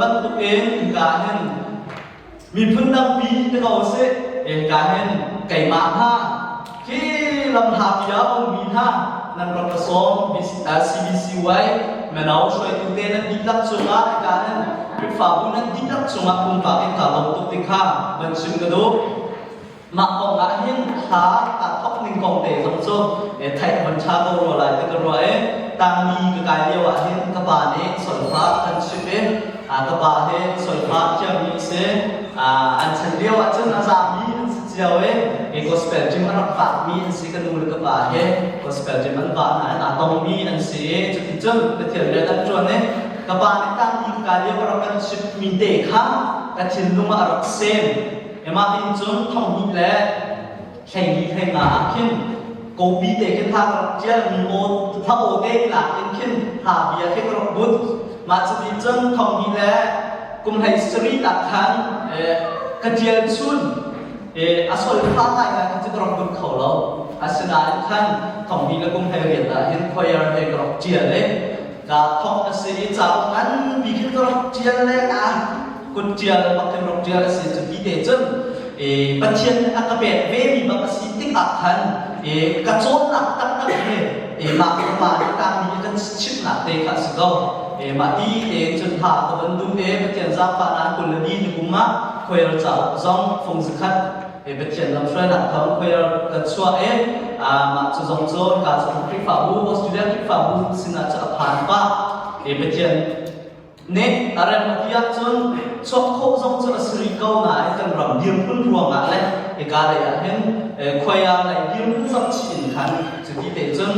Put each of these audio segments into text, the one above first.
กันตัวเองการเห็นมีพื้นน้ำปีที่เขาเสกการเห็นไก่มาท่าที่ลำธารยาวมีท่านั่นเราผสมCBC ไว้แม่เราช่วยตัวเองนั้นดีลักษณะการเห็นเป็นฝ่าบุญนั้นดีลักษณะคุณฝ่าเองการลงตัวติข้ามันซึ่งกระดูมาของอาเห็นขาตัดท็อปหนึ่งของเตะสมบูรณ์ไทยมันชาโตรอะไรแต่ก็รวยต่างมีกระจายเดียวอาเห็นกระบาเนส่วนฟ้ากันชิบเองกระบาเห็นส่วนฟ้าจะมีเสอันเฉลียวจนอาจารย์มีอันเจียวก็สเปรจิมันรักฝากมีอันสิกันดูเลยกระบาเห็นก็สเปรจิมันบ้านไหนต้องมีอันสิจุดที่จุดไปเที่ยวเรือตั้งจวนเนี่ยกระบาในต่างมีกระจายเดียวรักกันชิบมีเด็กข้างกันชินนุ่มรักเซมมาอินจนท่องหินและแข่งหินแข่งหนาขึ้นโกบีเด็กขึ้นทางเจ้ามีโอถ้าโอเด็กหลักขึ้นหาเบียร์ขึ้นรบบุตรมาจะมีจนท่องหินและกุมไฮสตรีหลักขันกระเจียนชุนอาศัยฟ้าอะไรกันจะรบบุตรเขาเราอาศัยขันท่องหินและกุมไฮเรียนละเห็นคอยอะไรกรบเจียนเลยการท่องอาศัยจากนั้นมีขึ้นกรบเจียนเลยกุญแจบังคับรถเจ้าสิจุดที่เดชนปัจจัยอักเบะเวมีบังคับสิทธิอักขันกระโจนหนักตั้งแต่มาในการมีกันชิดหนักเตะขัดสกอมาที่จนหาตะวันดูปัจจัยจากฝ่ายนั้นคนละดีอยู่กุมมาคอยเราจะซ่องฟงสกัดปัจจัยลำช่วยหนักทั้งคอยเรากระชัวมาจะซ่องโซนการส่งคลิปฝาบูบอสตูดิโอคลิปฝาบูสินาจะผ่านป้าปัจจัยเนี่ยอะไรมาที่อาจารย์ชอบโค้งจะสื่อเก่าหน่ายกันรำยืมพุ่นรวมอะไรการอะไรเห็นคอยอะไรยืมพุ่นสักชิ้นขันจุดที่เดชน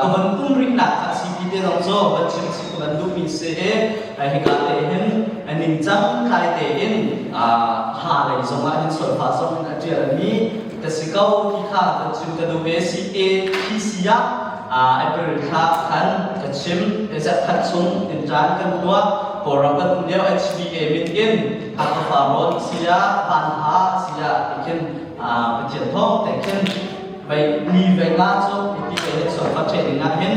ก็มันพุ่นริ้นหนักสิบที่เดชนโซ่บันชิมสิบมันดูมีเสียการอะไรเห็นนินจังใครเดชหาอะไรสมัยเห็นส่วนภาษาเจอมีแต่สิ่งเก่าที่ข้าบันชิมกันดูเบสิเอที่เสียไอ้เปลือกข้าขันกันชิมจะขัดซุ้มนินจังกันตัวพอเราเป็นเดียว HBA มิดอินหากฝ่ารถเสียพันหาเสียขึ้นเป็นเจียนทองแต่ขึ้นไปมีเวลาจบที่เป็นส่วนฟังเช่นงานเห็น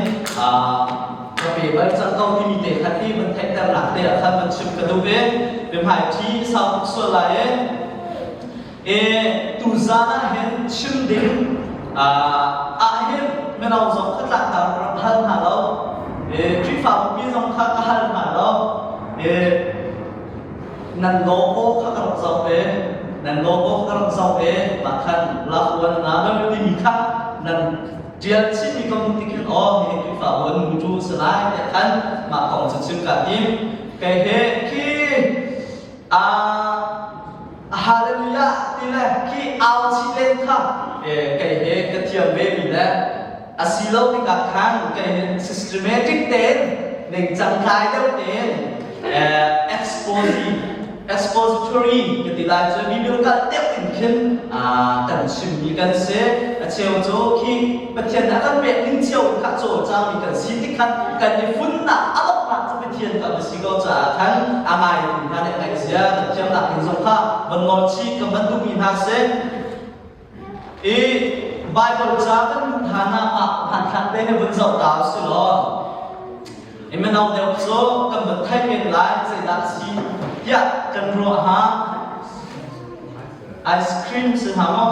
กระเป๋าจังเก่าที่มีเด็กขัดที่มันแทงแต่หลักเด็กขัดมันชิมกระดูกเป็นหายที่สาวส่วนไหนตูซานะเห็นชิมดิ้งเห็นไม่เราสองขัดหลักเราทันหาเราที่ฝ่ามีสองขัดทันหาเรานั่นโลโก้ข้างเราสอบนั่นโลโก้ข้างเราสอบมาขันลาวันน้ำไม่ได้มีข้างนั่นเจียนชิมีคำที่คิดอ๋อเห็นที่ฝ่าวันมูจูสลายเนี่ยขันมาของสิ่งสิ่งกันยิ่งแกเห็นที่ฮาเลลูยาที่แรกที่เอาชิเลนค่ะแกเห็นกระเทียมเบบีแล้วอาศิลป์ที่กักขังแกเห็น systematic เด่นหนึ่งจังไรเด่นexpository ก็ติดลายจะมีเรื่องการเด็กขึ้นกันชิมมีกันเสะเชียวโจคีประเทศนั้นกันเป็นนิ่งเชียวขัดโจจ้ามีกันสิที่ขันกันในฟุ้นหนักอัลบั้มจะเป็นเทียนกับสิ่งก็จะขันอะไรถึงนั้นอะไรเสียแต่เทียมหนักถึงสงครามบนงอชีกับมันดูมีนาเสะไบเบิลจ้ากันฐานะผ่านทางได้ให้บนเสาดาวสิหรอมันเอาเดี๋ยวโซ่กันแบบไทยเป็นลายใส่ดักซีอยากกันรัวฮะไอศครีมสิฮะมั้ง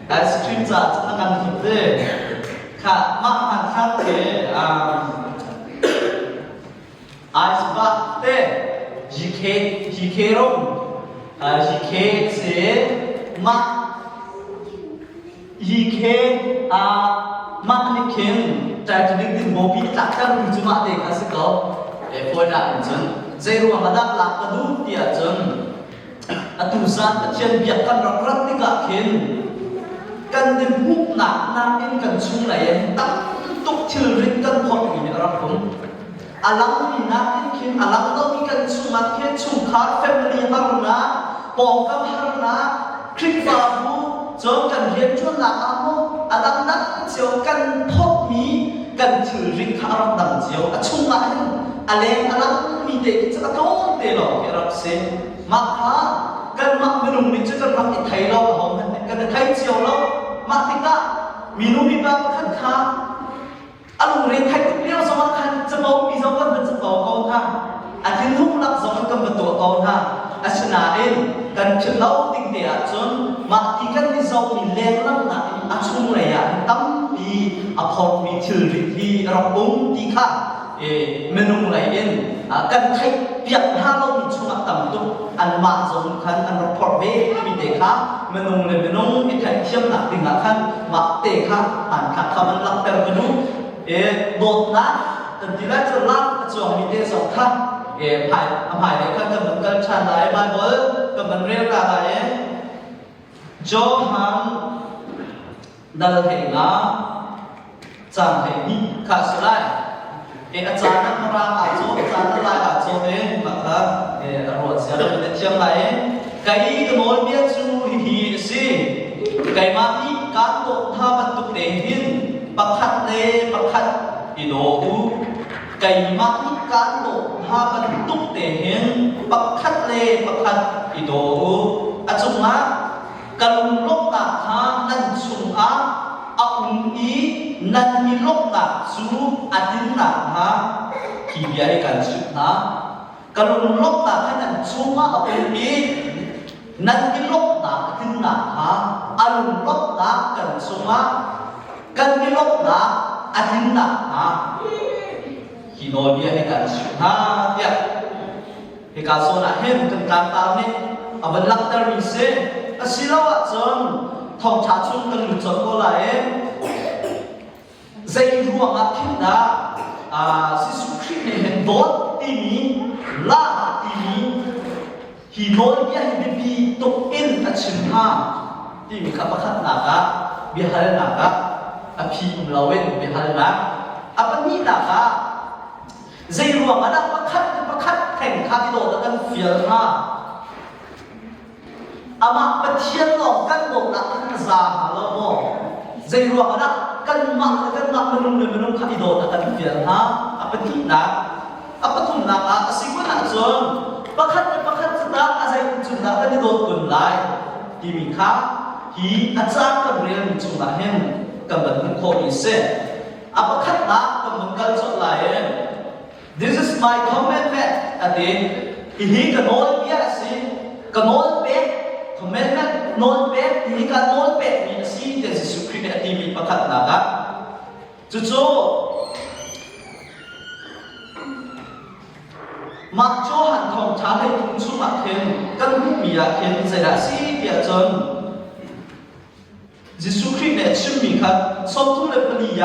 ไอศครีมจะทำงานผิดเลยค่ะมาหันข้างเตะไอซ์บักเตะGKร่มGKเสียมาGKมาเนี่ยเข็นใจจะดึงดึงโมบีจักกันดูจุมาเด็กกันสิเขาพอได้จนเจรุอามาดักหลักกระดูกเดียจนตุสานเชียนเบียดกันรักรักที่กักเข็นกันดึงมุกหนักน้ำเอ็นกันชุ่มไหลตั้งตุกชื่อริกกันพออย่างนี้รับผมอาลังมีน้ำเอ็นเข็นอาลังต้องมีกันชุ่มมัดเข็นชุ่มขาดแฟมิลี่ฮารุนะปองกับฮารุนะคลิกฟาบูจนกันเรียนชวนหลักอาโมอาลังนักเจียวกันพบมีกันถือริกคาร์ดังเจียวชุ่มมาเห็นอะไรอาลังมีเด็กจะกระโดดเตะหรอกรับเสียมาค่ะกันมักไม่รู้มิจะกันรักไทยเราเขากันไทยเจียวเรามาติกะมีนุ่มมีบ้าขันขาอารมณ์เรียนไทยตุกเลี้ยวสมัครขันจะมองมีสองคนเป็นจะต่อเขาท่า in kan chlau ting te a chon ma ti kan ni zo ni leng lam na a chung le ya tam pi a phot mi thil ri hi ro bung ti kha menung lai in kan thai piak ha lo mi chung a tam tu an ma zong khan an ro phot be mi te kha menung le menung mi thai thiam na ting a khan ma te kha an kha kha man lak per nu dot na tan ti la chu lak chong mi te so kha phải để các bạn cần tràn lại bài mới các bạn riêng là bài cho hắn đào hệ ngã chẳng hệ đi khá sẽ lại anh chàng nó ra à chỗ chàng nó lại à chỗ đấy mà ta rồi sẽ được đến chiêm lại cái nói biết chú hi si cái mà đi cán bộ tha bắt tục để hin bạc khát thì đồ cái mà đi cán bộ ha ban tuk te hen pakhat ido achunga kalum lok na ha nan chunga i nan mi lok na chu adin na ha ki biai kan chu na kalum lok na ha nan chunga i nan mi lok na adin na ha alum lok na kan chunga kan mi lok na adin na ha khi nói bia hay cả ha ya hay cả số là hết cần làm tao nên ở bên lăng ta mình sẽ xin lỗi ạ chồng Thawngtha Chim cần lựa chọn cô lại dây ruộng ạ thiên đã Jesus Christ này hiện tốt tỉ la tỉ khi nói bia hay bị tục in ở chừng ha tỉ các bác khách naga bia hay naga phi lawen bia hay naga apa ni naga dây ruộng ở đó bắt khát thành khát đi đồ đã cần phiền ha, ama bắt thiên lòng căn bộ đã cần già hà lo mo, dây ruộng ở đó cần mặc mình nung khát đi đồ đã cần phiền ha, apa thi na, apa thùng na, siapa nak jual, bắt khát sedang dây chúng ta cần đi đồ tuần lại, thì mình khác, thì anh cha cần riêng mình chúng ta hen, cần bận khổ ý sẽ, apa khát na cần bận cần chọn lại. This is my commitment at the he can all be can all be commitment not be he can all be mean see this is secret at the pakat naga chu mặc cho hàn Thawngtha hay tung chu mặc thêm các nước mì thêm giải đã si bịa chân Jesus Christ này chim mì khát sống thu lên bali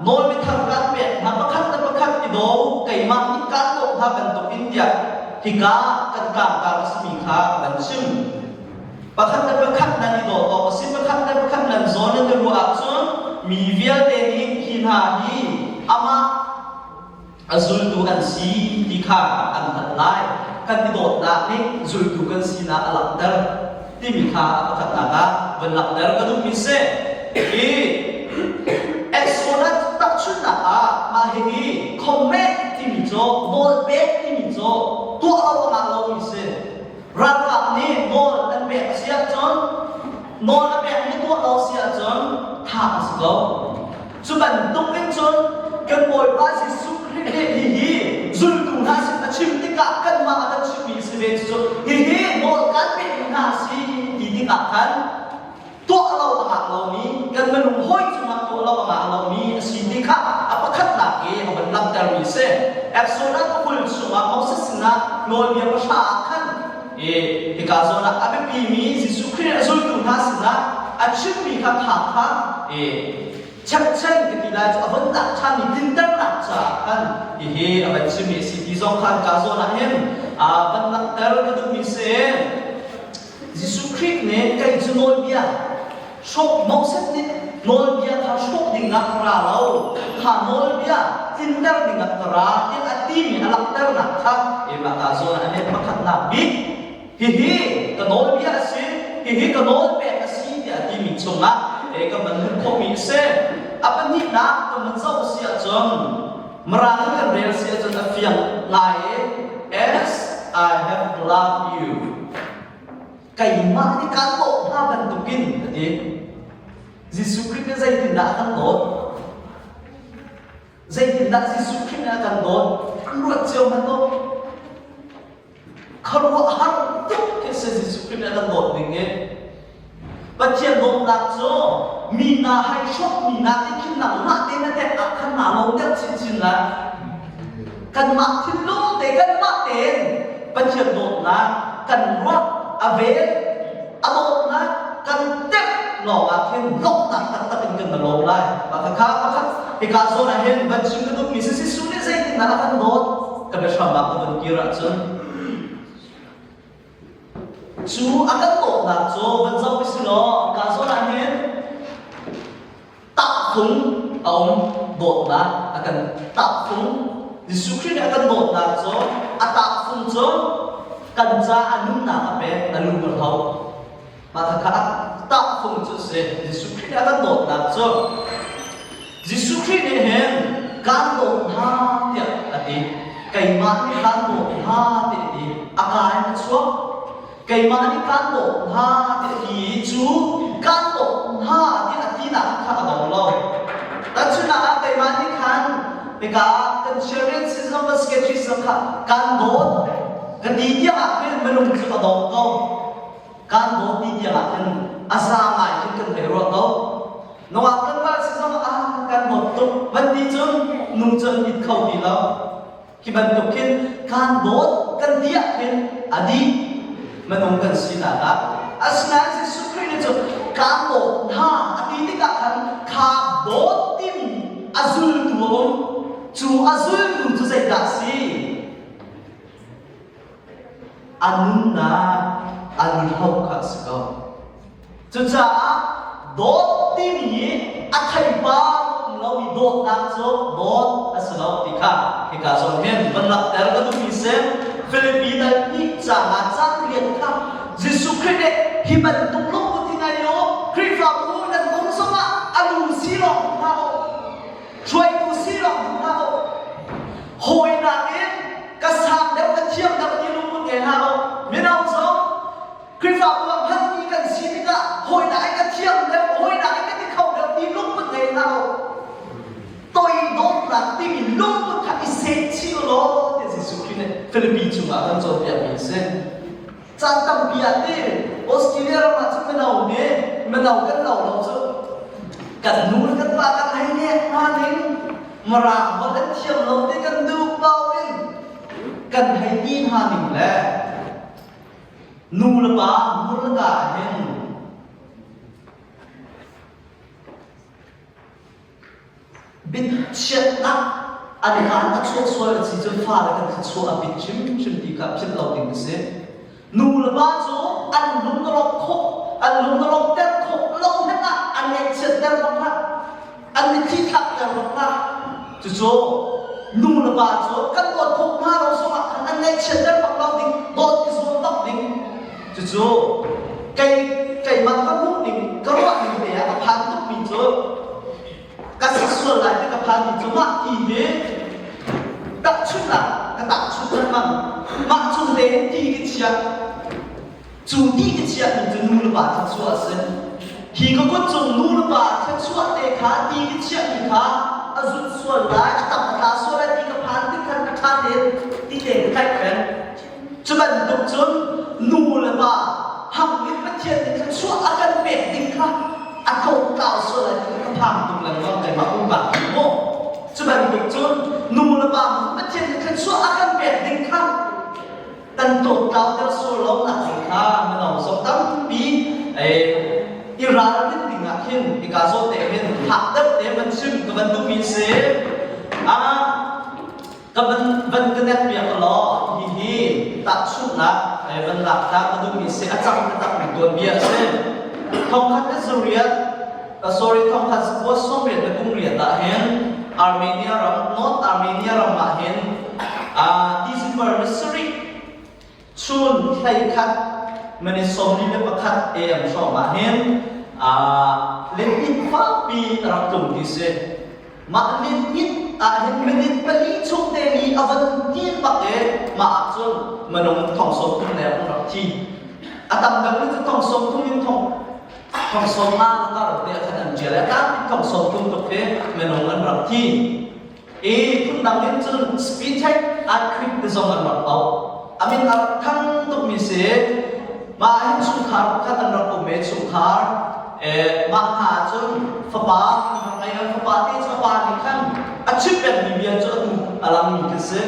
nói với thằng cán biệt mà bắt khát thì đâu cái mà những cán bộ ha cần tập India thì cả cần cả là mình khá cần chim bắt khát là đi đâu đó xin bắt khát là gió nên được ruộng chun mì việt để đi hin hà đi ama azul tu an si thì khá an thật lại cần đi đâu đã đi azul tu cần si na alak dar thì mình khá bắt khát là vẫn alak dar cái đúng mình sẽ Exodus tak chuna ma hi comment ti mi zo bol be ti mi zo tu aw ma lo mi se ran ka ni bol an be sia chon no na be ni tu aw sia chon tha so chu ban tung in chon kan boy ba si su kri hi zul tu na si ta chim ti ka kan ma ta chim mi se be so hi bol kan be na si ti ka kan tu aw ma lo mi kan man hoi chu ma tu aw ma lo mi si ti ka apa khat la ke ban lam ta mi se Exodus kul chu ma Moses na no mi pa sha khan thì cả rồi là abe pi mi Jesus Christ rồi tụng ha sin na a chim mi kha tha chắc cái tỷ lệ cho vẫn đặt cha mi tin tất đặt cha kan thì abe chim mi si ti zong khan cả rồi là hem vẫn đặt ter cái tụng mi se Jesus Christ ne cái chu noi bia shop Moses ne noi bia tha shop ding na ra lo ha noi bia tin tất ding na ra tin ati mi alak ter na kha mà cả rồi là hem ma khat na bi hi cái nói bia xí hi cái nói bẹt xí thì đi mình chung á để cái mình không bị xe apa ni na cái mình sao xí ở trong mà ra cái real xí ở trong cái phiền lại as I have loved you cái mà đi cán bộ ha bằng tụng kinh thì Jesus Christ cái dây thì đã cán tốt dây thì đã Jesus Christ đã cán tốt ruột chiều mà tốt không có ตุ๊กแค่เสียสุขเนี่ยกันโดดหนึ่งเองปัจเจียนโดนหลักโจมีนาให้ชอบมีนาที่ขึ้นหนังมาเต้นแต่ขันหนาลงเด็กชินๆละกันมาที่ลุ่มเด็กกันมาเต้นปัจเจียนโดนนะกันรักอเวรอโดนนะกันเด็กหลอกอาเคนลบตักเป็นกันมาลงได้ปะครับที่การโซนเห็นบัญชีก็ต้องมีสิ่งสุดที่ใส่ที่นั่นกันโดนกันเป็นชาวบ้านกันกีฬาจนจูอากันโตหนักจูวันเสาร์ไปสิโลการโซนเห็นตักฟุงเอาโดดนะอากันตักฟุงดิสุขีเนี่ยอากันโดดหนักจูอาตักฟุงจูกันจะอนุนาเป็นอนุบาลมาถ้าข้าตักฟุงจูเสดิสุขีเนี่ยอากันโดดหนักจูดิสุขีเนี่ยเห็นการโดดหาเดียอดีไก่มาที่การโดดหาเดียดีอาการมันชัวไก่มาที่การโดดหาเดียดีจูการโดดหาเดียดีนักข้าดองเราแต่ชุดนั้นไก่มาที่คันเป็นการเชื่อเรื่องสิ่งที่มันสเก็ตชิสค่ะการโดดกันดีเดียร์เป็นมันลงจุดดองเราการโดดดีเดียร์เป็นอาสาหมายที่กันไปรอดเรานวัตกรรมสิ่งที่การโดดตัววันนี้จนนุ่งจนอิดเข้าดีแล้วที่บรรทุกขึ้นการโดดกันเดียร์เป็นอดีตมันองกันสินาละอาสนะที่สุดคือเนี่ยการโดดหาอดีตที่กันขาโดดติ้มอาซุลตัวจูอาซุลตัวจะใส่ดักสิอันนู้นนะอันนี้เขาขัดสกัดจุดจ้าโดดติ้มนี้อัฐิบาเรามีโดดนักโจโดดอาสนะที่ข้าส่งเห็นบรรลักแต่ก็ต้องมีเซมฟิลิปปินส์นี่จ้าเรียนข้ายิสุคริสต์ฮิบันตุกลุกที่ไหนโยคริสต์ฟังรู้นั่นคงสมะอารมณ์สีหลอกเขาช่วยดูสีหลอกเขาหอยนางเองกระสับแล้วกระเทียมแล้วที่ลุงมึงเองเขาไม่เอาสองคริสต์ฟังรู้พันมีกันสีนี่ก็หอยนางกระเทียมแล้วหอยนางก็ที่เขาแล้วที่ลุงมึงเองเขาตัวโดนหลังที่มีลุงมึงทำอิเซชิโร่ที่ยิสุคริสต์ฟิลิปปินส์จุ่มอะไรจบอย่างนี้เส้นจันทร์ปีอาทิตย์ออสเตรเลียเรามาจากเมืองเอาเนี่ยเมืองเอากันเราจะกันนู้นกันว่ากันให้เนี่ยมาหนึ่งมาราวันนั้นเที่ยวเราได้กันดูเบาเองกันให้ดีหาหนึ่งแหละนูละบ้านูละกาเห็นบิดเช็ดนักอันนี้การนักช่วยช่วยสิจะฟ้าแล้วกันช่วยบิดชิมดีกับชิมเราดึงเสียนูละบ้าจูอันลุงตลกคบอันลุงตลกเต้นคบลงนั่นน่ะอันนี้เช็ดเต้นบ้างนะอันนี้ที่ทักเต้นบ้างนะจูนูละบ้าจูกันโดดคบมาเราสมัครอันนี้เช็ดเต้นบ้างเราดิ้งโดดที่สุดต้องดิ้งจูไก่มันก็มุดดิ้งก็รอดดิ้งเดียกับพันทุกปีจูก็สิ่งส่วนหลายที่กับพันดิ้งจูมากทีเดียตัดชุดละก็ตัดชุดนั้นมาจูเล่นที่กิจวัตรจูที่กิจวัตรจะนูละบาททั้งส่วนเส้นที่ก็จงนูละบาททั้งส่วนเด็กขาที่กิจวัตรขาอาจุดส่วนหลายตับขาส่วนอะไรที่กับพันที่กันกระทาเด่นที่เด่นใครเป็นจะเป็นตกจนนูละบาทหักลิ้นมาเทียนทั้งส่วนอาการเปลี่ยนดิ้งค่ะอาเขาเก่าส่วนอะไรที่กับพังตรงนั้นก็เกิดมาอุบัติโม่จะเป็นตกจนนูละบาทมาเทียนทั้งส่วนอาการเปลี่ยนดิ้งค่ะตั้งตัวเก่าจะสู้เราหนักสิค่ะมันเอาสมตั้งปีอิราณนี่ดิ่งอ่ะขึ้นที่การโซเตะเป็นหักเด็บเด็บมันซึมกับมันต้องมีเสียกับมันก็แนบเปียกล้อฮีตัดชุดนะมันหลักนะมันต้องมีเสียจังมันตัดเป็นตัวเบียร์เส้นทองคัดที่สุริยะทองคัดว่าสมัยเป็นกรุงเรียนแต่เห็นอาร์เมเนียเราโนตอาร์เมเนียเรามาเห็นDecember Missouriชุนใครคัดมันในสมนี้เป็นประคัดชอบมาเห็นเล่นอินฟ้าปีรับจุ่มที่เสมาเล่นอินเห็นมันเล่นไปลีชุดเดลีอวันที่ปักมาจนมันลงท่องสมทุ่งแล้วรับที่ตั้งแต่เรื่องท่องสมทุ่งยังท่องสมมาแล้วก็เราเรียกขนาดเจริญการท่องสมทุ่งตัวมันลงมันรับที่คุณดังเล่นจนสปีดเทคอัดคลิปในสองวันรับเอา amin arthang tuk mi se ma hin su khar khat an rak ko me su khar ma ha chun fa pa ngai an fa pa ti cha pa ni khan achip pen mi bia chu atu alam mi ke se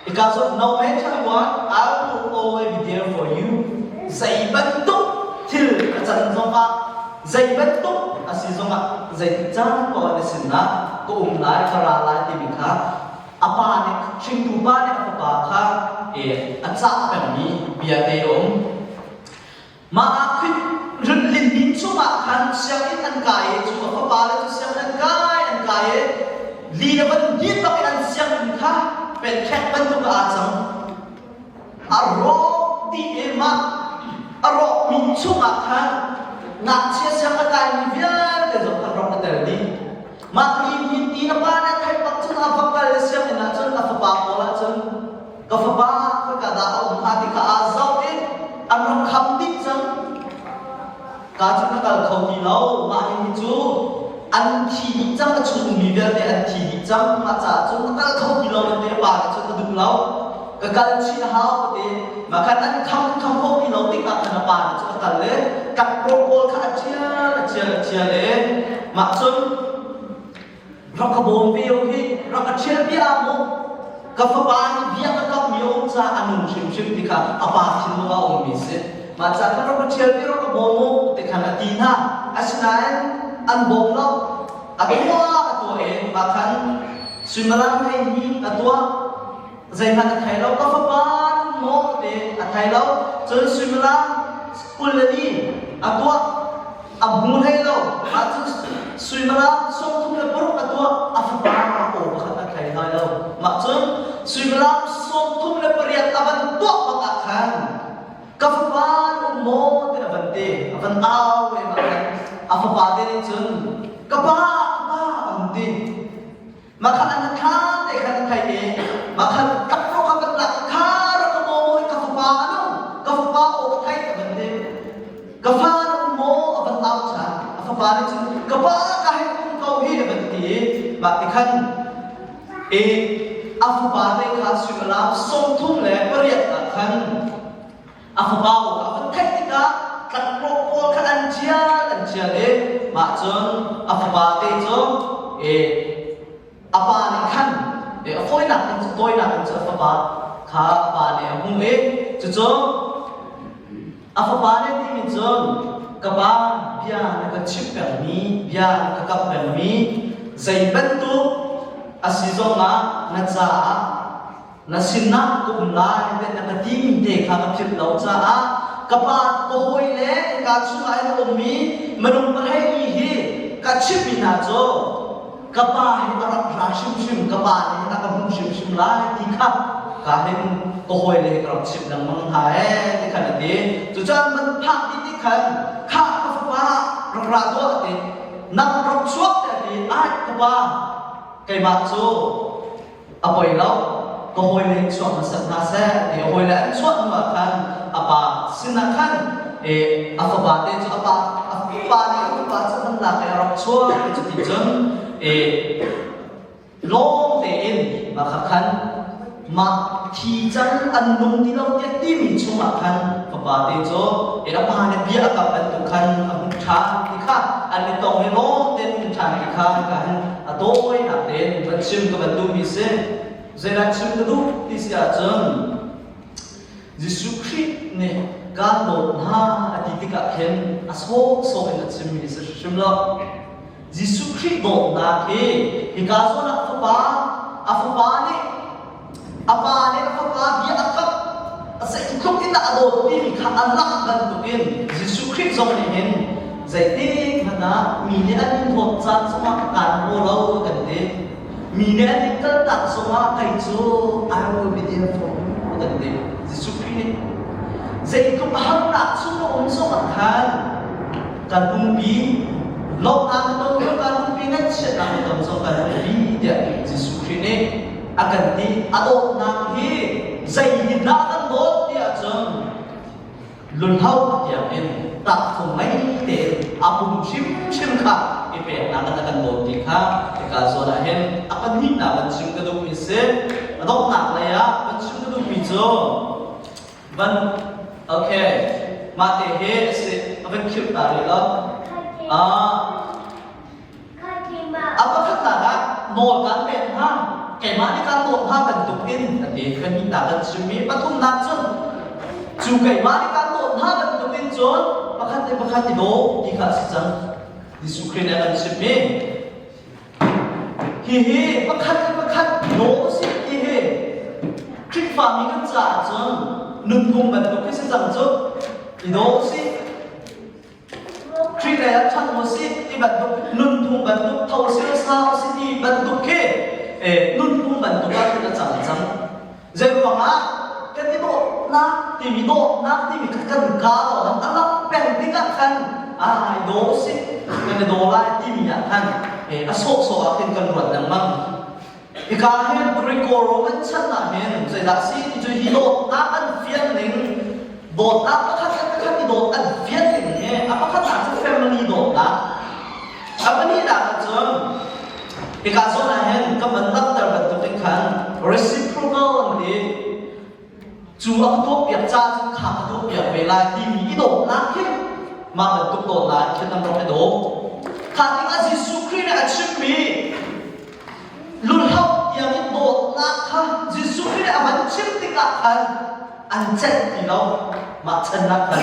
because of no matter what I will always be there for you zai ban tuk til achan zonga zai ban tuk asi zonga zai chan ko ne sinna ko lai khara lai ti mi kha apa ne ching tu ba ne apa kha acha pen mi bia te om ma khit run lin din chu ma khan siang in an kai chu apa pa le chu siang an kai li ne ban ni ta an siang in khaเป็นแค่บรรทุกอาจังอารมณ์ดีเอมาอารมณ์มินชุกอาคันนักเชียร์เชียร์กันมีเวียนแต่จบอารมณ์แต่ดีมาลีมินตีนบ้านเนี่ยใครปักจุดอาฟักกันเชียร์เป็นอาจารย์อาฟักปากโอละจังกาฟบ้าก็กระดาษเอาหาที่ข้าอาซาวเองอารมณ์คำดิจังการจุดนักการเขาที่เรามาเห็นจูอันที่จังก็ชุมมีเวลาอันที่จังมาจากจุดนักเขาที่เราเนี่ยป่าจุดกระดูกเราก็การชี้หาประเดี๋ยวมาคันอันคำเขาที่เราติดกับธนาคารจุดกันเลยกับโปรโมทขาเชียเลยมาจนเราขบวนเบี้ยวที่เราก็เชียร์เบี้ยมุกกับฟ้าเบี้ยก็มีองศาอันนุ่มชิมที่ค่ะอาปาชิมว่าองค์มีเสมาจากเราก็เชียร์เบี้ยเราขบวนมุกแต่ขณะที่น่ะอาชนะอันบ่งเราตัวเองบางครั้งสุมาลังให้มีตัวใจมันไทยเราก็ฟ้าบ้านโมเดไทยเราจนสุมาลังกุลดีตัวบุญให้เราจนสุมาลังส่งทุกเรื่องตัวฟ้าบ้านโอ้บางครั้งไทยเรามาจนสุมาลังส่งทุกเรื่องเรียนบันตัวบางครั้งกับฟ้าบ้านโมเดบันเดบันเอาเองมาapa pada ni cun kapa anti maka anak kan ikan kai maka kapro kapat nak kar kamu kapa anu kapa o kai bende kapa mo aban tau cha apa pada cun kapa kai pun kau hi bende mak ikan apa pada kah sudah song thum le periat akan apa bau apa kai kita tak pro kan cia le mak cun apa pada tu apa ni kan foi nak apa kha apa ni hung tu apa pada ni cun kaba biar nak chip permi biar nak kap permi zai bentu asizonga na cha na sinna kumlai te na tim te kha ka phit lo cha kapa ko hoi le ka chu ai na mi manung par hai hi ka chipina jo kapa hi arak ra shim kapa ni na ka hum shim lai ti kha ka hen ko hoi le ka chip nang mang hai ti kha ti chu chan man phak ti khan kha ka fa ra do ti nang rok chuak ti ai kapa kai ma chu apoi lo ko hoi le chuak na sat na se ti hoi le chuak ma khan apa sinakan apa bate tu apa ni apa tu nak kaya orang tua itu dijun long tein maka kan mak tijan anung di laut dia timi cuma kan apa bate tu apa ni biar kapan tu kan aku chan dikah ane tong ni long ten chan dikah kan atau nak ten macam kebantu bisa saya macam tu disiajan Yesus Kristus ni kan doa hati tiga ken asal soal nak cumi sesuatu. Yesus Kristus doa ke hikaso nak apa ni dia akap asal ikut kita adot ni kan anak dan tukin Yesus Kristus zong ni hen jadi mana minyak ni hocat semua kan bolau kan deh minyak ni kelak semua kaitu I will be there for you kan deh Yesus Jadi kung bahag na suno unso kan bumbi lok ang tong bumbi na siya na tong so bumbi dia Yesus Kristus akan di adot na hi zai na kan dot dia jong lunhau dia en tak thumai te apum chim kha ipe na kan dot di kha ka so na hen akan hi na kan sim ka do ise adok nak lah ya ban chim tu bijo ban okay mate he se aban cute tari lo apa kata dah nol kan pen ha kayak mana kan nol ha bentukin tadi kan minta kan cumi patung nak jon juga mana kan nol ha bentukin jon pakat do jika sedang disukrin akan cumi hihi pakat no sih hihi trik farming kan jon nuntung bentuknya sedang jon do sih trik leh chan mo sih bentuk nuntung bentuk tahu sih sao sih bentuk ke nuntung bentuk apa kita jang jadi apa kan itu nak timi kan kalau dan anak penting kan do sih kan do lah timi kan asok akhir kan buat dan mang ikahin berikoro kan cina hen jadi sih itu hidup akan feeling do apa kan hidup akan feeling apa kata family do apa ni dah macam ikaso nahen kementak terbentuk kan reciprocal ni jual tu biar cah kah tu biar bela timi itu nak mak bentuk do nak kita nak do kali aziz sukri nak cumi lulhau yang itu nak kah aziz sukri aman cipti kan anjat dilau macam nak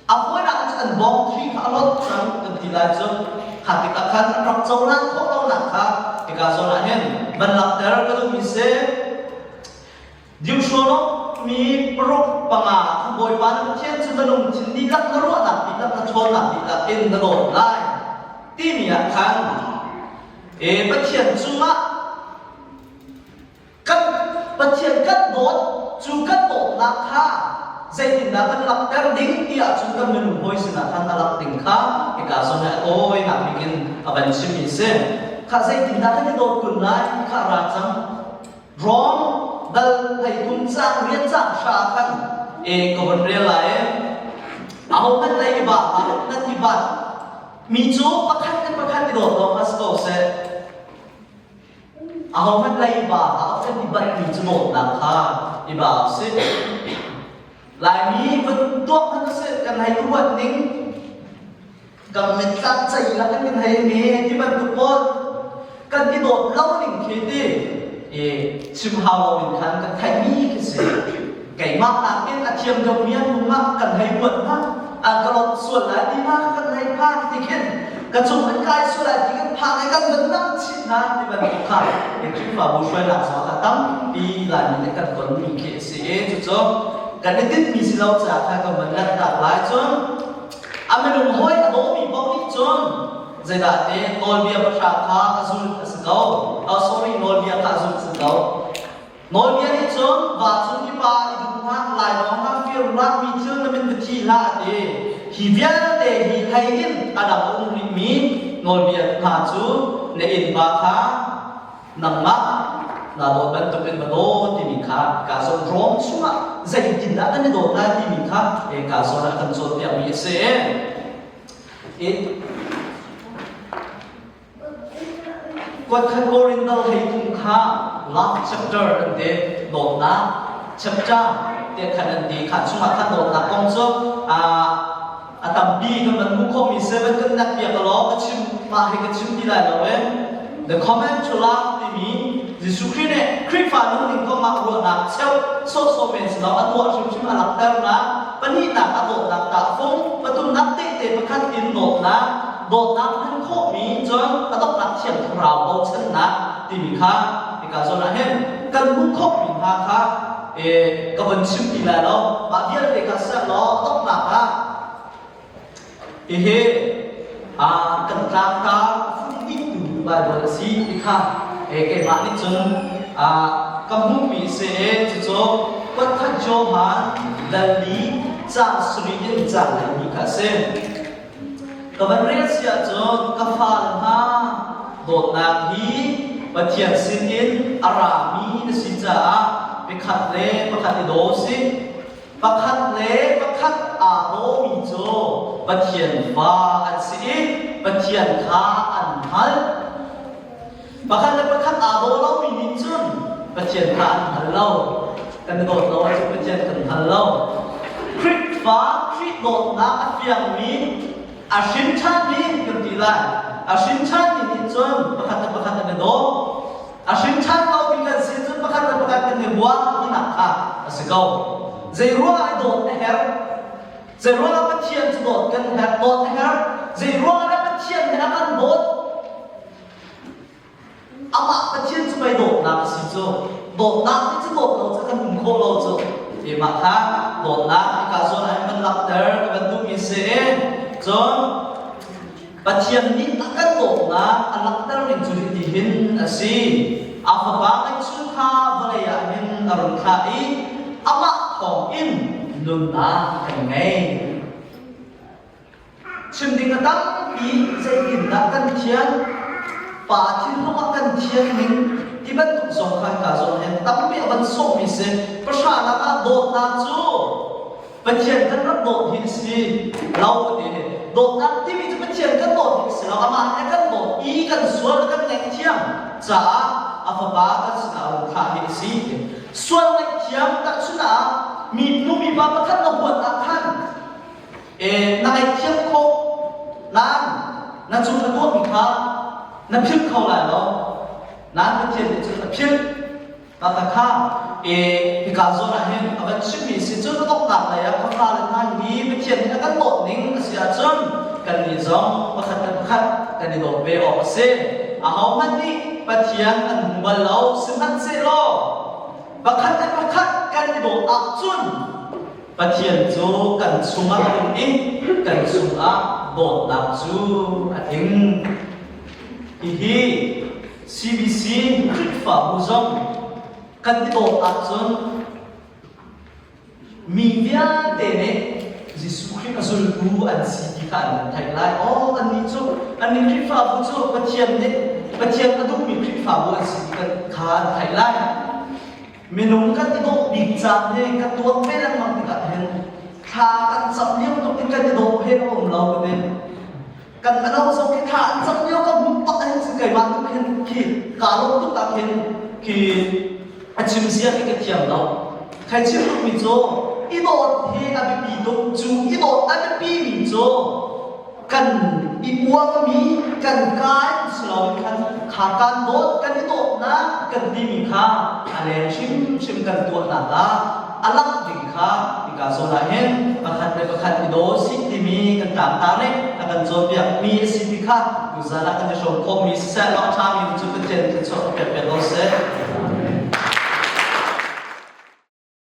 apa nak anjat bong tri kalau cang ketilajan hati akan nak jauhan kalau nak kah ikaso nahen benlakter kalau bisa diusono mi peruk panga boy pan chen sebelum cindi lak naruat nak tidak ngacon nak tidak in nadon lai tim ya kan petian cuma kan petian kan dot juga dot nak ha saya tindakan lakter ding dia juga menumboy sinakan alak tingka ikaso na oi nak bikin aban simise kak saya tindakan dot kunai kak rajang wrong dal thầy tung sang riết sang sa kan kawan relai aku kan lagi bah nanti bah mijo pakat di dot pas kau se aku kan lagi bah aku kan di bah mijo dot nak ha iba se lai bentuk kan se kan hai buat ning kementak cai lah kan hai ni di bentuk pon kan di dot lau ning kiti chim hao mình khăn cái thay mi cái gì cái mắc là cái chiêm đồng miên đúng mắc cần hay muộn ha cái lọt xuân lại đi mắc cần hay pha cái kia cái chung cái cái xuân lại cái pha cái cần vẫn năm chín ha thì mình cũng khai cái chim vào buổi xuân là sao cả tâm đi là những cái cần còn mình kể sẽ cho cái này tít mình sẽ lâu trả khai còn mình đặt đặt lại cho mình đừng hối là đố mình bao nhiêu cho jadi dah nol biar bersama azul segau, sorry nol biar azul segau, nol biar ni cun, baju ni pa itu mah lai orang mah feel rat meter ni betul lah hibiar hihayin ada orang ni nol biar baju ni inbaka nama nado bentuk bentuk di mika, kaso rom cuma jadi tindakan ni doa di mika, kaso nak konsol yang biasa Quạt khăn Oriental hay tung kha last chapter ande dot na chapter te khan ande khan suma khan dot na kong so atam bi ka man mu ko mi seven kan nak pia ka lo ka chim ma he ka chim di lai lo the comment to love ti mi ji su kri ne kri fa nu ning ko ma ro na cheu so men no a to chim alak tar na pani ta ka dot na ta phong patum nak te pa khan in dot na dot na han kho mi chon adok nak thiam thrau bo chen na ti mi kha ka zo na hen kan mu kho mi ha kha ka ban chim ti la lo ba bia te ka sa lo adok na ha he kan ta ka fu ti tu ba bo si ti kha ke ma ni chon ka mu mi se cho quat tha jo ha dal li cha sri in cha la mi ka se kawan reaksi aja kafal ha dot nahi patian sinin arami nesija pekat le pekat dosi pekat le pekat ado mijo patian fa ansi patian kha anhal pekat le pekat ado lau minijun ประเทียนทานหันเล่ากันโดดเราจะประเทียนกันหันเล่าคลิกฟ้าคลิกโดดน้ำอัดเปียงนี้อาชิมชาตินี้กันทีไรอาชิมชาตินี้จนประคัตกันโดอาชิมชาติเราเป็นกันสิจนประคัตกันในบัวนี่นักค่ะสิเก้าเจรัวไอโดดเฮร์เจรัวเราประเทียนจะโดดกันเฮร์โดดเฮร์เจรัวเราประเทียนเฮร์กันโดดอามาประเทียนจะไปโดดนักสิโจโดดนักที่จะโดดเราจะกันหุ่นโคเราโจที่มาค่ะโดดนักที่การส่วนให้มันหลับเตอร์กันดูมีเสียงจนประเทียนนี้นักกันโดดนักอันหลับเตอร์เป็นจุดที่หินสิอาฝากให้ชุนข้าบริยาหินอรุณข้าอีอามาของอินดุนนักกันไงชิมดิ้งตั้งปีใจกินนักกันเทียนป่าที่ลูกกันเทียนนิ่งที่บรรทุกส่งขันกาส่งเห็นตั้งปีบรรส่งมิเศษประชาชนโดดนักจูประเทียนกันโดดหินสิเราเนี่ยโดดนักที่มีจะประเทียนกันโดดหินสิเราอามาเนี่ยกันโดดอีกันสวนกันเล็กเทียมจ้าอาฝากกันสนาลุขาหินสิส่วนเล็กเทียมตักสุนามีนุ่มมีบาประคันนบวนนักขันนายเทียมโคนั่นจุดกระตุ้นมีค่านั่นพิษเขาหลายเนาะนั่นเป็นเทียนจุดพิษตาตะข้ามพิการโซนอะไรเอาไปชิมมีสิจุดก็ต้องหนักเลยอะเขาพาเลยท่านนี้เป็นเทียนแล้วก็โดดนิ่งเสียจนกันดีจ้องประคักันดีโดดเบออกเสียเอามันนี่ประเทียนอันวันเราซึ่งนั่นเสียโลประคักันดีโดดอักจุนประเทียนจูกันสุมาตรงนี้กันสุมาโดดหลับจูอันฮีCBC คลิปฝาบุษงกันที่โดดอักจุนมีเวียเตเนจิสุคลิปอันสุลอันสีที่ขันไทยไลน์อันนี้จูอันนี้คลิปฝาบุษงประเทียนเนี่ยประเทียนอันดูมีคลิปฝาบุษงสีกันขันไทยไลน์เมนูกันที่โดดบิ๊กจังเนี่ยกันตัวเป็นอะไรมันกันเห็นขากันสับเลี้ยงตัวกันที่โดดเห็นของเราเนี่ยกันเราส่งแค่ขาสับเลี้ยงกับมุกปะเห็นสิ่งใดบ้างเห็นขีดขาลงตุ๊กตาเห็นขีดชิมเสียให้กันเทียมเราใครชิมลูกมิโซอีโดดเฮอาบิปีตุจูอีโดดอาบิปีมิโซกันอีบัวก็มีกันกายสลอยกันขาการโดดกันที่โดดนะกันที่มีค่าอะไรชิมกันตัวหนาตาอันลักดีค่าที่การโซลาเห็นประคันไปประคันที่โดสิที่มีกันตามตาเนี่ยกันโซเบียมีสิทธิค่าอยู่ซาละกันจะชมคมมีเส้นล็อกชามีจุดเด่นที่ชอบเป็นโลเซ